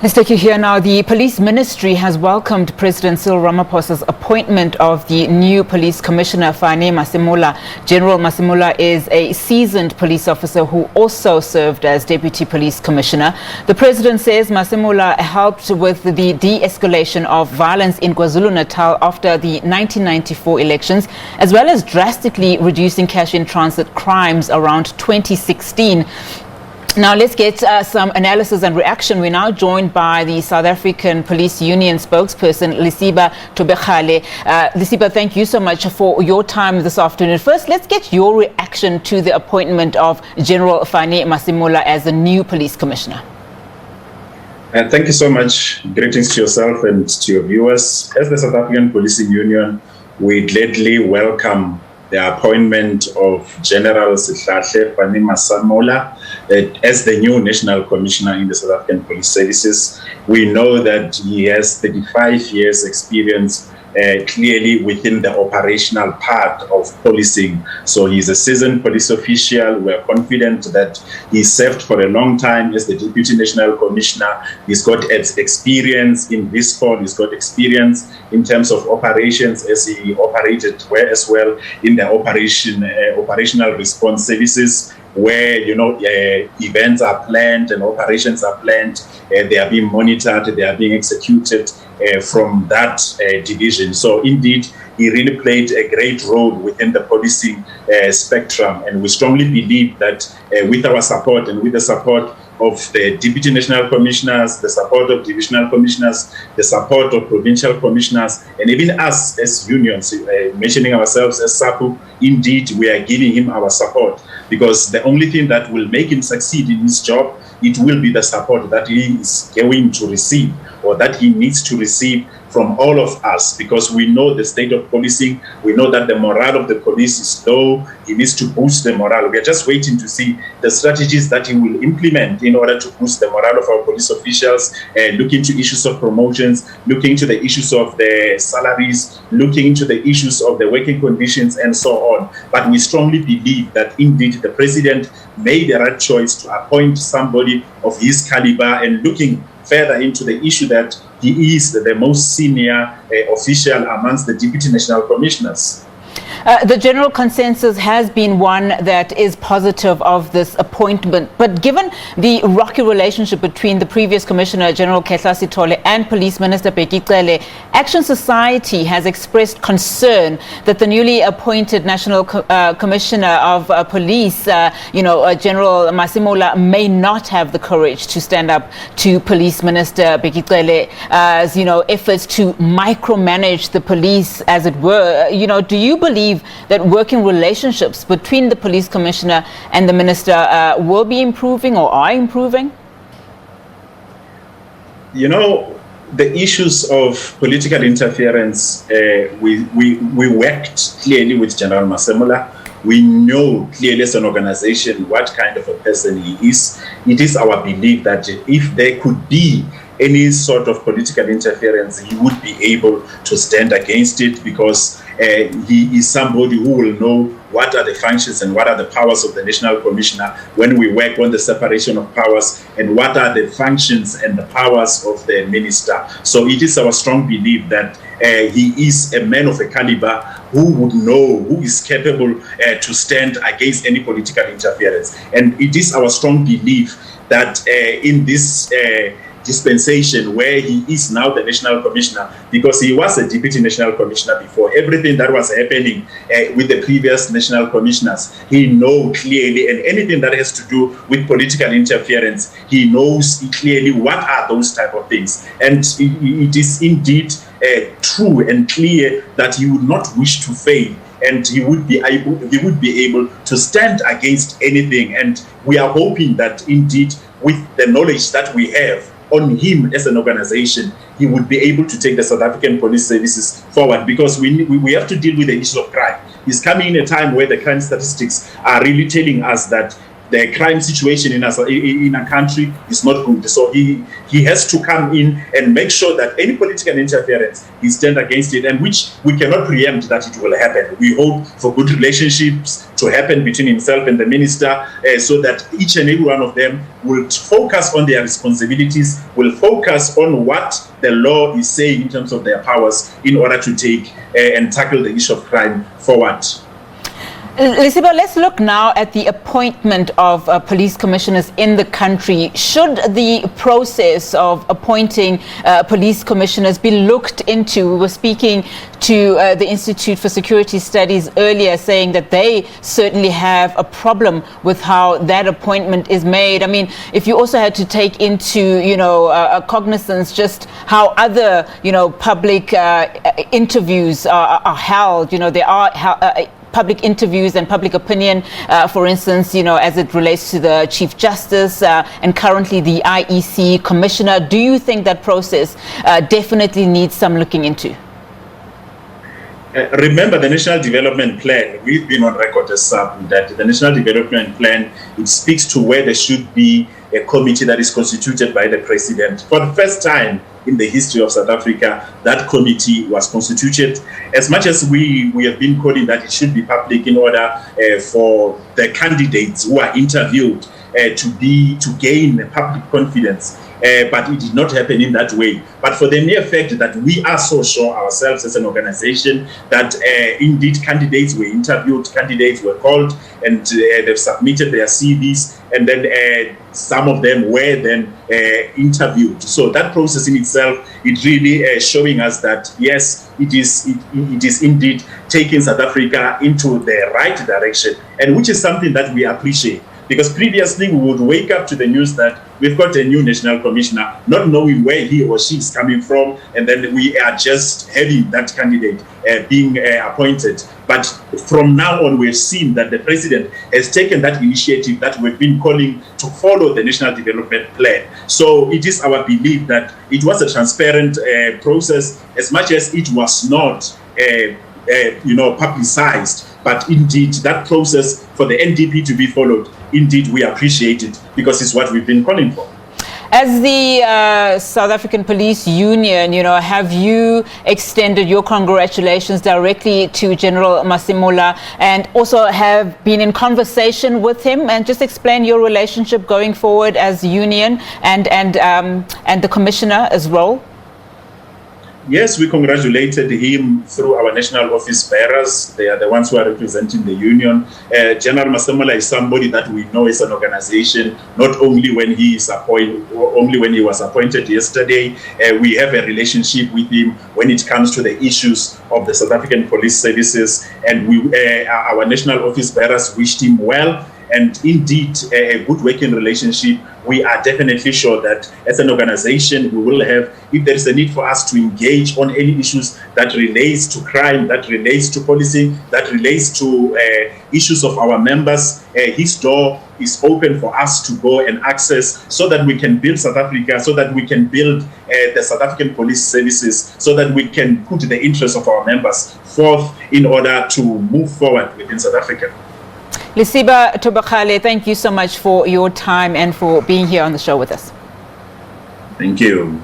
Let's take you here now. The police ministry has welcomed President Cyril Ramaphosa's appointment of the new police commissioner, Fannie Masemola. General Masemola is a seasoned police officer who also served as deputy police commissioner. The president says Masemola helped with the de-escalation of violence in KwaZulu-Natal after the 1994 elections, as well as drastically reducing cash-in-transit crimes around 2016. Now let's get some analysis and reaction. We're now joined by the South African Police Union spokesperson, Lesiba Thobakgale. Lesiba, thank you so much for your time this afternoon. First, let's get your reaction to the appointment of General Fannie Masemola as the new police commissioner. Thank you so much. Greetings to yourself and to your viewers. As the South African Policing Union, we gladly welcome the appointment of General Fannie Masemola as the new National Commissioner in the South African Police Services. We know that he has 35 years experience clearly within the operational part of policing. So he's a seasoned police official. We're confident that he served for a long time as the Deputy National Commissioner. He's got experience in this call. He's got experience in terms of operations as he operated as well in the operational response services, where events are planned and operations are planned, they are being monitored, they are being executed from that division. So indeed, he really played a great role within the policing spectrum, and we strongly believe that with our support and with the support of the Deputy National Commissioners, the support of Divisional Commissioners, the support of Provincial Commissioners, and even us as unions, mentioning ourselves as SAPU, indeed we are giving him our support, because the only thing that will make him succeed in his job, it will be the support that he is going to receive, or that he needs to receive from all of us, because we know the state of policing. We know that the morale of the police is low. He needs to boost the morale. We are just waiting to see the strategies that he will implement in order to boost the morale of our police officials, look into issues of promotions, looking into the issues of the salaries, looking into the issues of the working conditions, and so on. But we strongly believe that indeed the president made the right choice to appoint somebody of his caliber, and looking further into the issue that he is the most senior official amongst the Deputy National Commissioners. The general consensus has been one that is positive of this appointment. But given the rocky relationship between the previous Commissioner, General Sithole, and Police Minister Bekicele, Action Society has expressed concern that the newly appointed National Commissioner of Police, General Masemola, may not have the courage to stand up to Police Minister Bekicele's, efforts to micromanage the police, as it were. Do you believe that working relationships between the police commissioner and the minister will be improving or are improving? The issues of political interference, we worked clearly with General Masemola. We know clearly as an organization what kind of a person he is. It is our belief that if there could be any sort of political interference, he would be able to stand against it, because he is somebody who will know what are the functions and what are the powers of the National Commissioner when we work on the separation of powers, and what are the functions and the powers of the minister. So it is our strong belief that he is a man of a caliber who would know, who is capable to stand against any political interference. And it is our strong belief that in this dispensation, where he is now the National Commissioner, because he was a Deputy National Commissioner before, everything that was happening with the previous National Commissioners, he knows clearly, and anything that has to do with political interference, he knows clearly what are those type of things. And it is indeed true and clear that he would not wish to fail, and he would be able to stand against anything. And we are hoping that indeed, with the knowledge that we have on him as an organization, he would be able to take the South African police services forward, because we have to deal with the issue of crime. He's coming in a time where the crime statistics are really telling us that the crime situation in a country is not good. So he has to come in and make sure that any political interference is turned against it, and which we cannot preempt that it will happen. We hope for good relationships to happen between himself and the minister, so that each and every one of them will focus on their responsibilities, will focus on what the law is saying in terms of their powers in order to take and tackle the issue of crime forward. Lesiba, let's look now at the appointment of police commissioners in the country. Should the process of appointing police commissioners be looked into? We were speaking to the Institute for Security Studies earlier, saying that they certainly have a problem with how that appointment is made. I mean, if you also had to take into, cognizance just how other, public interviews are held, there are public interviews and public opinion, for instance, as it relates to the Chief Justice and currently the IEC Commissioner. Do you think that process definitely needs some looking into? Remember the National Development Plan. We've been on record as SAB that the National Development Plan, it speaks to where there should be a committee that is constituted by the President. For the first time in the history of South Africa, that committee was constituted. As much as we have been calling that it should be public in order for the candidates who are interviewed to gain public confidence. But it did not happen in that way. But for the mere fact that we are so sure ourselves as an organization that indeed candidates were interviewed, candidates were called, and they've submitted their CVs, and then some of them were then interviewed. So that process in itself, it really showing us that yes, it is indeed taking South Africa into the right direction, and which is something that we appreciate. Because previously we would wake up to the news that we've got a new national commissioner, not knowing where he or she is coming from, and then we are just having that candidate being appointed. But from now on, we've seen that the president has taken that initiative that we've been calling to follow the National Development Plan. So it is our belief that it was a transparent process, as much as it was not publicized. But indeed, that process for the NDP to be followed, indeed, we appreciate it because it's what we've been calling for. As the South African Police Union, have you extended your congratulations directly to General Masemola and also have been in conversation with him, and just explain your relationship going forward as union and the commissioner as well? Yes, we congratulated him through our national office bearers. They are the ones who are representing the union. General Masemola is somebody that we know as an organization, not only when he was appointed yesterday. We have a relationship with him when it comes to the issues of the South African police services, and our national office bearers wished him well. And indeed, a good working relationship. We are definitely sure that as an organization, we will have, if there is a need for us to engage on any issues that relates to crime, that relates to policing, that relates to issues of our members, his door is open for us to go and access, so that we can build South Africa, so that we can build the South African police services, so that we can put the interests of our members forth in order to move forward within South Africa. Lesiba Thobakgale, thank you so much for your time and for being here on the show with us. Thank you.